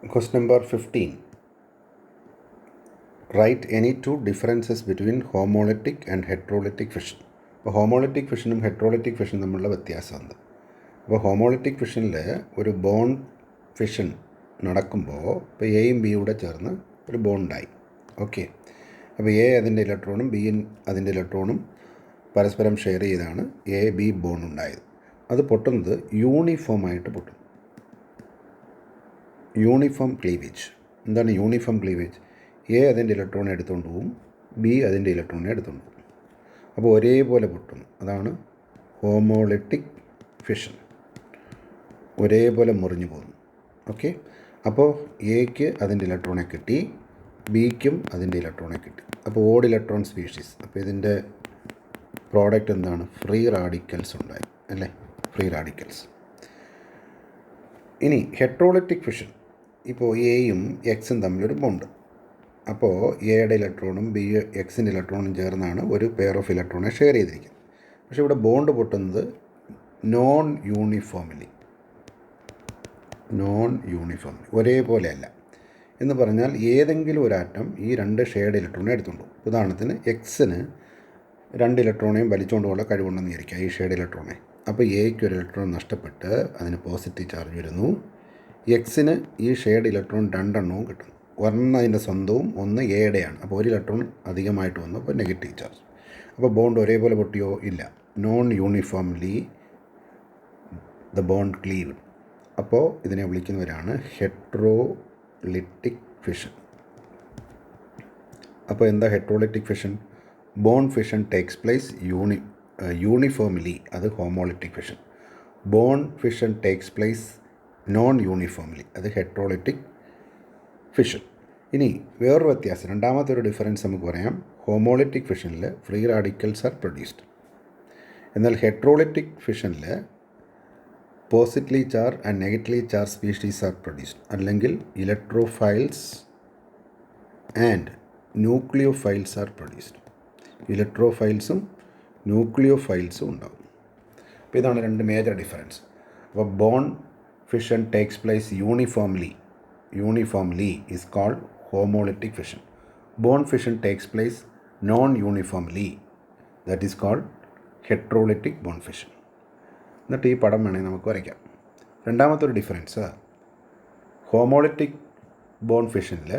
Question number 15. Write any two differences between homolytic and heterolytic fission. അപ്പോൾ homolytic ഫിഷനും heterolytic ഫിഷനും തമ്മിലുള്ള വ്യത്യാസമുണ്ട്. അപ്പോൾ homolytic ഫിഷനിൽ ഒരു ബോണ്ട് ഫിഷൻ നടക്കുമ്പോൾ ഇപ്പോൾ എയും ബിയും കൂടെ ചേർന്ന് ഒരു ബോണ്ടായി. ഓക്കെ, അപ്പോൾ എ അതിൻ്റെ ഇലക്ട്രോണും ബി അതിൻ്റെ ഇലക്ട്രോണും പരസ്പരം ഷെയർ ചെയ്താണ് എ ബി ബോണ്ട് ഉണ്ടായത്. അത് പൊട്ടുന്നത് യൂണിഫോമായിട്ട് പൊട്ടും. Uniform cleavage. എന്താണ് യൂണിഫോം ക്ലീവേജ്? എ അതിൻ്റെ ഇലക്ട്രോണെ എടുത്തുകൊണ്ട് പോവും, ബി അതിൻ്റെ ഇലക്ട്രോണെ എടുത്തുകൊണ്ട് പോകും. അപ്പോൾ ഒരേപോലെ പൊട്ടും. അതാണ് ഹോമോളിറ്റിക് ഫിഷൻ. ഒരേപോലെ മുറിഞ്ഞു പോകുന്നു. ഓക്കെ, അപ്പോൾ എക്ക് അതിൻ്റെ ഇലക്ട്രോണെ കിട്ടി, ബിക്കും അതിൻ്റെ ഇലക്ട്രോണെ കിട്ടി. അപ്പോൾ ഓഡ് ഇലക്ട്രോൺ സ്പീഷീസ്. അപ്പോൾ ഇതിൻ്റെ പ്രോഡക്റ്റ് എന്താണ്? ഫ്രീ റാഡിക്കൽസ് ഉണ്ടായി അല്ലേ, ഫ്രീ റാഡിക്കൽസ്. ഇനി ഹെട്രോളിറ്റിക് ഫിഷൻ. ഇപ്പോൾ എയും എക്സും തമ്മിലൊരു ബോണ്ട്. അപ്പോൾ എയുടെ ഇലക്ട്രോണും എക്സിൻ്റെ ഇലക്ട്രോണും ചേർന്നാണ് ഒരു പെയർ ഓഫ് ഇലക്ട്രോണെ ഷെയർ ചെയ്തിരിക്കുന്നത്. പക്ഷേ ഇവിടെ ബോണ്ട് പൊട്ടുന്നത് നോൺ യൂണിഫോംലി, ഒരേപോലെയല്ല. എന്ന് പറഞ്ഞാൽ ഏതെങ്കിലും ഒരു ആറ്റം ഈ രണ്ട് ഷെയർഡ് ഇലക്ട്രോണെ എടുത്തുകൊണ്ട് പോകും. ഉദാഹരണത്തിന് എക്സിന് രണ്ട് ഇലക്ട്രോണേയും വലിച്ചുകൊണ്ട് പോകാനുള്ള കഴിവുണ്ടെന്ന് വിചാരിക്കുക, ഈ ഷെയർഡ് ഇലക്ട്രോണെ. അപ്പോൾ എക്ക് ഒരു ഇലക്ട്രോൺ നഷ്ടപ്പെട്ട് അതിന് പോസിറ്റീവ് ചാർജ് വരുന്നു. എക്സിന് ഈ ഷെയർഡ് ഇലക്ട്രോൺ രണ്ടെണ്ണവും കിട്ടുന്നു. ഒരെണ്ണം അതിൻ്റെ സ്വന്തവും ഒന്ന് എയുടെയാണ്. അപ്പോൾ ഒരു ഇലക്ട്രോൺ അധികമായിട്ട് വന്നു, അപ്പോൾ നെഗറ്റീവ് ചാർജ്. അപ്പോൾ ബോണ്ട് ഒരേപോലെ പൊട്ടിയോ? ഇല്ല. Non uniformly the bond cleaved. അപ്പോൾ ഇതിനെ വിളിക്കുന്നവരാണ് ഹെട്രോളിറ്റിക് ഫിഷൻ. അപ്പോൾ എന്താ heterolytic fission? Bond fission takes place uniformly, അത് homolytic fission. Bond fission takes place non uniformly, അത് ഹെട്രോളിറ്റിക് ഫിഷൻ. ഇനി വേറൊരു വ്യത്യാസം, രണ്ടാമത്തെ ഒരു ഡിഫറൻസ് നമുക്ക് പറയാം. ഹോമോളിറ്റിക് ഫിഷനിൽ ഫ്രീ റാഡിക്കൽസ് ആർ പ്രൊഡ്യൂസ്ഡ്. എന്നാൽ ഹെട്രോളിറ്റിക് ഫിഷനിൽ positively charge and negatively charge species are produced. അല്ലെങ്കിൽ electrophiles and nucleophiles are produced. ഇലക്ട്രോഫൈൽസും ന്യൂക്ലിയോഫൈൽസും ഉണ്ടാകും. അപ്പോൾ ഇതാണ് രണ്ട് മേജർ ഡിഫറൻസ്. അപ്പോൾ bond fission takes place uniformly is called homolytic fission. Bond fission takes place non-uniformly, that is called heterolytic bond fission. എന്നിട്ട് ഈ പടം വേണമെങ്കിൽ നമുക്ക് വരയ്ക്കാം. രണ്ടാമത്തെ ഒരു ഡിഫറൻസ്, ഹോമോളിറ്റിക് ബോണ്ട് ഫിഷനിൽ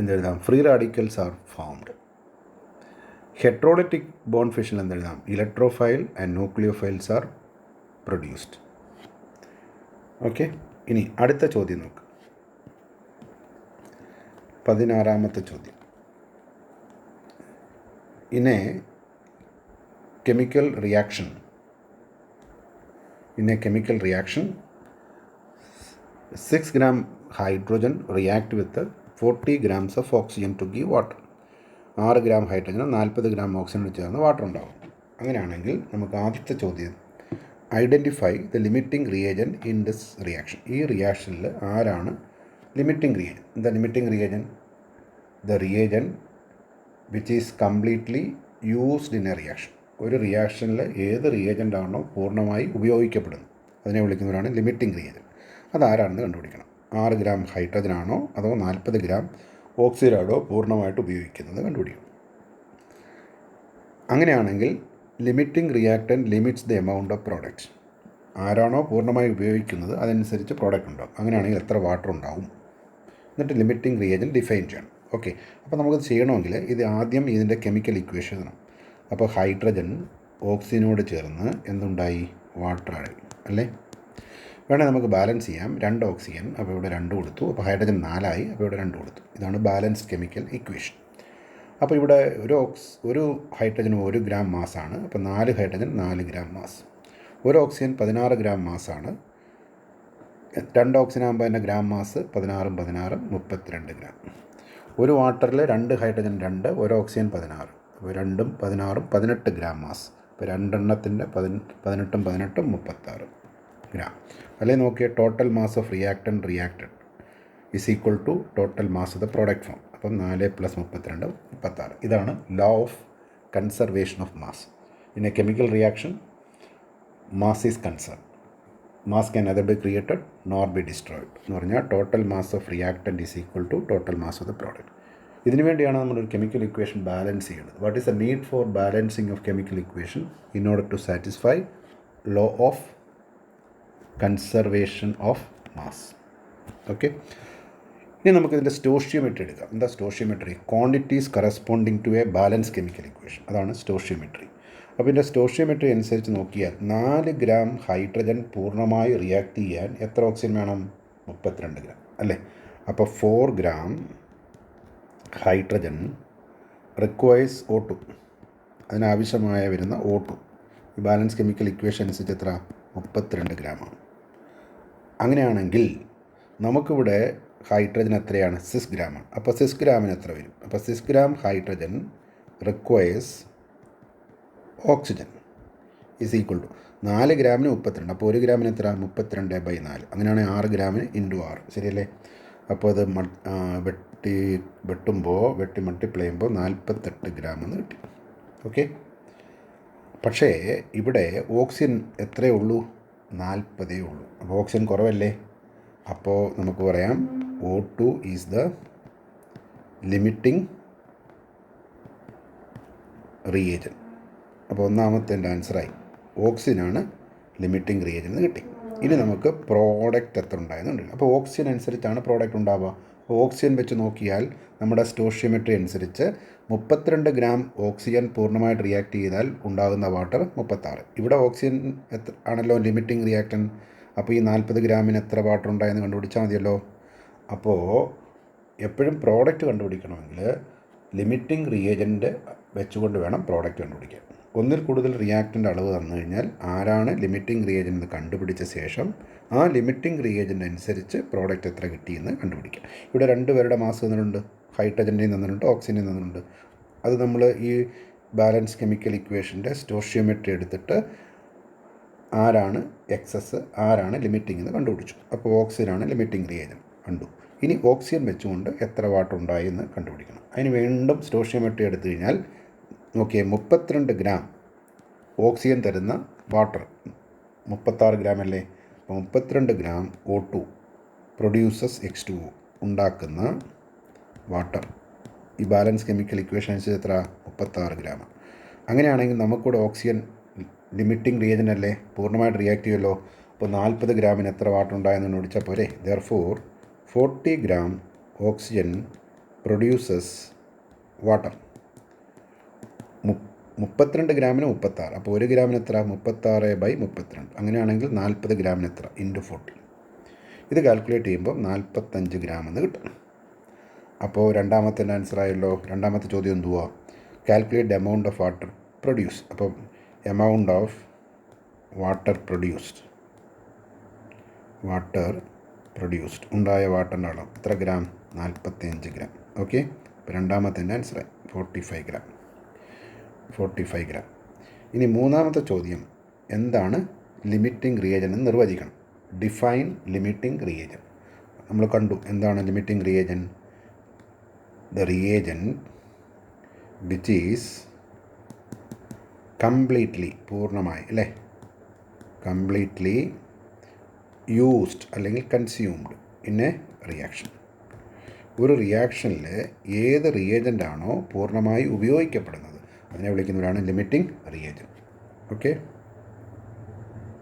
എന്തെഴുതാം? Free radicals are found. Heterolytic bond ഫിഷനിൽ എന്തെഴുതാം? Electrophile and nucleophiles are produced. Okay, ഇനി അടുത്ത ചോദ്യം നോക്ക്. 16ാമത്തെ ചോദ്യം. In a chemical reaction 6 gram hydrogen react with 40 grams of oxygen to give water. 6 gram hydrogen 40 gram oxygen ചേർന്ന് വാട്ടർ ഉണ്ടാകും. അങ്ങനെയാണെങ്കിൽ നമുക്ക് ആദ്യത്തെ ചോദ്യം, identify the limiting reagent in this reaction. ഈ റിയാക്ഷനിൽ ആരാണ് limiting reagent? The limiting reagent, the reagent which is completely used in A reaction. ഒരു റിയാക്ഷനിൽ ഏത് റിയേജൻ്റാണോ പൂർണ്ണമായി ഉപയോഗിക്കപ്പെടുന്നത് അതിനെ വിളിക്കുന്നവരാണ് ലിമിറ്റിംഗ് റിയേജൻറ്റ്. അതാരാണെന്ന് കണ്ടുപിടിക്കണം. 6 gram ഹൈഡ്രജനാണോ അതോ 40 gram ഓക്സിജനാണോ പൂർണ്ണമായിട്ട് ഉപയോഗിക്കുന്നത് കണ്ടുപിടിക്കണം. അങ്ങനെയാണെങ്കിൽ limiting reactant limits the amount of product. ആരാണോ പൂർണ്ണമായി ഉപയോഗിക്കുന്നത് അതനുസരിച്ച് പ്രോഡക്റ്റ് ഉണ്ടാകും. അങ്ങനെയാണെങ്കിൽ എത്ര വാട്ടർ ഉണ്ടാവും? എന്നിട്ട് ലിമിറ്റിംഗ് റിയേജൻറ്റ് ഡിഫൈൻ ചെയ്യണം. ഓക്കെ, അപ്പോൾ നമുക്കത് ചെയ്യണമെങ്കിൽ ഇത് ആദ്യം ഇതിൻ്റെ കെമിക്കൽ ഇക്വേഷൻ എഴുതണം. അപ്പോൾ ഹൈഡ്രജൻ ഓക്സിജനോട് ചേർന്ന് എന്തുണ്ടായി? വാട്ടറായി അല്ലേ? വേണേൽ നമുക്ക് ബാലൻസ് ചെയ്യാം. 2 ഓക്സിജൻ, അപ്പോൾ ഇവിടെ 2 കൊടുത്തു. അപ്പോൾ ഹൈഡ്രജൻ 4 ആയി, അപ്പോൾ ഇവിടെ 2 കൊടുത്തു. ഇതാണ് ബാലൻസ്ഡ് കെമിക്കൽ ഇക്വേഷൻ. അപ്പോൾ ഇവിടെ ഒരു ഹൈഡ്രജന് 1 gram മാസാണ്. അപ്പോൾ 4 ഹൈഡ്രജൻ 4 gram മാസ്. ഒരു ഓക്സിജൻ 16 gram മാസാണ്. 2 ഓക്സിജൻ ആകുമ്പോൾ തന്നെ ഗ്രാം മാസ് 16 16 32 gram. ഒരു വാട്ടറിൽ 2 ഹൈഡ്രജൻ 2, ഒരു ഓക്സിജൻ 16. അപ്പോൾ 2ഉം 16ഉം 18 gram മാസ്. അപ്പോൾ രണ്ടെണ്ണത്തിൻ്റെ 18ഉം 18ഉം 36 gram. അല്ലെങ്കിൽ നോക്കിയ total mass of reactant reacted is equal to total mass of the product form. അപ്പം 4 + 32 36. ഇതാണ് law of conservation of mass. In a chemical reaction mass is conserve. Mass can neither be created nor be destroyed എന്ന് പറഞ്ഞാൽ total mass of reactant is equal to total mass of the product. ഇതിനു വേണ്ടിയാണ് നമ്മളൊരു chemical equation balance ചെയ്യുന്നത്. What is the need for balancing of chemical equation in order to satisfy law of conservation of mass. Okay, ഇനി നമുക്കിതിൻ്റെ stoichiometry എടുക്കാം. എന്താ stoichiometry? Quantities corresponding to a balance chemical equation, അതാണ് stoichiometry. അപ്പോൾ ഇതിൻ്റെ സ്റ്റോഷിയോമെട്രി അനുസരിച്ച് നോക്കിയാൽ 4 ഗ്രാം ഹൈഡ്രജൻ പൂർണ്ണമായി റിയാക്ട് ചെയ്യാൻ എത്ര ഓക്സിജൻ വേണം? 32 ഗ്രാം അല്ലേ? അപ്പോൾ 4 ഗ്രാം ഹൈഡ്രജൻ റിക്വയർസ് O2, അതിനാവശ്യമായ വരുന്ന O2 ഈ ബാലൻസ് കെമിക്കൽ ഇക്വേഷൻ അനുസരിച്ച് എത്ര? 32 ഗ്രാമാണ്. അങ്ങനെയാണെങ്കിൽ നമുക്കിവിടെ ഹൈഡ്രജൻ എത്രയാണ്? 6 ഗ്രാമാണ്. അപ്പോൾ 6 ഗ്രാമിന് എത്ര വരും? അപ്പോൾ 6 gram hydrogen requires oxygen is equal to 4 ഗ്രാമിന് 32. അപ്പോൾ 1 ഗ്രാമിന് എത്ര? 32/4. അങ്ങനെയാണെങ്കിൽ 6 ഗ്രാമിന് ഇൻറ്റു 6, ശരിയല്ലേ? അപ്പോൾ അത് വെട്ടി മൾട്ടിപ്ലൈ ചെയ്യുമ്പോൾ 48 ഗ്രാം എന്ന് കിട്ടി. ഓക്കെ, പക്ഷേ ഇവിടെ ഓക്സിജൻ എത്രയേ ഉള്ളൂ? 40 ഉള്ളൂ. അപ്പോൾ ഓക്സിജൻ കുറവല്ലേ? അപ്പോൾ നമുക്ക് പറയാം O2 is the limiting reagent. അപ്പോൾ ഒന്നാമത്തെ എൻ്റെ ആൻസറായി ഓക്സിജനാണ് ലിമിറ്റിംഗ് റിയേജൻ എന്ന് കിട്ടി. ഇനി നമുക്ക് പ്രോഡക്റ്റ് എത്ര ഉണ്ടായെന്നുണ്ട്. അപ്പോൾ ഓക്സിജൻ അനുസരിച്ചാണ് പ്രോഡക്റ്റ് ഉണ്ടാവുക. അപ്പോൾ ഓക്സിജൻ വെച്ച് നോക്കിയാൽ നമ്മുടെ സ്റ്റോഷിയോമെട്രി അനുസരിച്ച് 32 ഗ്രാം ഓക്സിജൻ പൂർണ്ണമായിട്ട് റിയാക്ട് ചെയ്താൽ ഉണ്ടാകുന്ന വാട്ടർ 36. ഇവിടെ ഓക്സിജൻ ആണല്ലോ ലിമിറ്റിംഗ് റിയാക്ടൻ. അപ്പോൾ ഈ 40 ഗ്രാമിന് എത്ര വാട്ടർ ഉണ്ടായെന്ന് കണ്ടുപിടിച്ചാൽ മതിയല്ലോ. അപ്പോൾ എപ്പോഴും പ്രോഡക്റ്റ് കണ്ടുപിടിക്കണമെങ്കിൽ ലിമിറ്റിംഗ് റിയേജൻ്റ് വെച്ചുകൊണ്ട് വേണം പ്രോഡക്റ്റ് കണ്ടുപിടിക്കാൻ. ഒന്നിൽ കൂടുതൽ റിയാക്റ്റൻ്റ് അളവ് തന്നു കഴിഞ്ഞാൽ ആരാണ് ലിമിറ്റിംഗ് റിയേജൻ്റ് എന്ന് കണ്ടുപിടിച്ച ശേഷം ആ ലിമിറ്റിംഗ് റിയേജൻ്റ് അനുസരിച്ച് പ്രോഡക്റ്റ് എത്ര കിട്ടിയെന്ന് കണ്ടുപിടിക്കുക. ഇവിടെ 2 പേരുടെ മാസ് തന്നിട്ടുണ്ട്, ഹൈഡ്രജൻ്റെയും തന്നിട്ടുണ്ട്, ഓക്സിജൻ്റെയും തന്നിട്ടുണ്ട്. അത് നമ്മൾ ഈ ബാലൻസ് കെമിക്കൽ ഇക്വേഷൻ്റെ സ്റ്റോഷിയോമെട്രി എടുത്തിട്ട് ആരാണ് എക്സസ് ആരാണ് ലിമിറ്റിംഗ് എന്ന് കണ്ടുപിടിച്ചു. അപ്പോൾ ഓക്സിജനാണ് ലിമിറ്റിംഗ് റിയേജൻ്റ് കണ്ടു. ഇനി ഓക്സിജൻ വെച്ചുകൊണ്ട് എത്ര വാട്ടർ ഉണ്ടായി എന്ന് കണ്ടുപിടിക്കണം. അതിന് വീണ്ടും സ്റ്റോഷിയോമെട്രി എടുത്തു കഴിഞ്ഞാൽ നോക്കിയേ, 32 ഗ്രാം ഓക്സിജൻ തരുന്ന വാട്ടർ 36 ഗ്രാം അല്ലേ? അപ്പോൾ 32 ഗ്രാം O2 പ്രൊഡ്യൂസസ് H2O ഉണ്ടാക്കുന്ന വാട്ടർ ഈ ബാലൻസ് കെമിക്കൽ ഇക്വേഷൻ അനുസരിച്ച് എത്ര? 36 ഗ്രാം. അങ്ങനെയാണെങ്കിൽ നമുക്കിവിടെ ഓക്സിജൻ ലിമിറ്റിംഗ് റിയേജൻ്റ് അല്ലേ, പൂർണ്ണമായിട്ട് റിയാക്ട് ചെയ്യുമല്ലോ. അപ്പോൾ 40 ഗ്രാമിന് എത്ര വാട്ടർ ഉണ്ടായെന്ന് കണ്ടുപിടിച്ചാൽ പോരെ? Therefore 40 gram oxygen produces water. 32 ഗ്രാമിന് 36. അപ്പോൾ 1 ഗ്രാമിന് എത്ര? 36/32. അങ്ങനെയാണെങ്കിൽ 40 ഗ്രാമിന് എത്ര? ഇൻറ്റു 40. ഇത് കാൽക്കുലേറ്റ് ചെയ്യുമ്പോൾ 45 ഗ്രാം എന്ന് കിട്ടും. അപ്പോൾ രണ്ടാമത്തെ ആൻസർ ആയല്ലോ. രണ്ടാമത്തെ ചോദ്യം എന്തുവാ? Calculate the amount of water produce. അപ്പോൾ എമൗണ്ട് ഓഫ് വാട്ടർ പ്രൊഡ്യൂസ്ഡ് ഉണ്ടായ വാട്ടറിൻ്റെ അളവ് എത്ര ഗ്രാം? 45 ഗ്രാം. ഓക്കെ, അപ്പോൾ രണ്ടാമത്തെ ആൻസറായി 45 ഗ്രാം. ഇനി മൂന്നാമത്തെ ചോദ്യം, എന്താണ് ലിമിറ്റിംഗ് റിയേജൻ എന്ന് നിർവചിക്കണം. Define limiting reagent. നമ്മൾ കണ്ടു എന്താണ് limiting reagent. The reagent which is completely പൂർണ്ണമായി അല്ലേ, കംപ്ലീറ്റ്ലി യൂസ്ഡ് അല്ലെങ്കിൽ കൺസ്യൂംഡ് ഇൻ എ റിയാക്ഷൻ. ഒരു റിയാക്ഷനിൽ ഏത് റിയേജൻ്റാണോ പൂർണ്ണമായി ഉപയോഗിക്കപ്പെടുന്നത് അതിനെ വിളിക്കുന്നവരാണ് ലിമിറ്റിംഗ് റിയേജൻ. ഓക്കെ.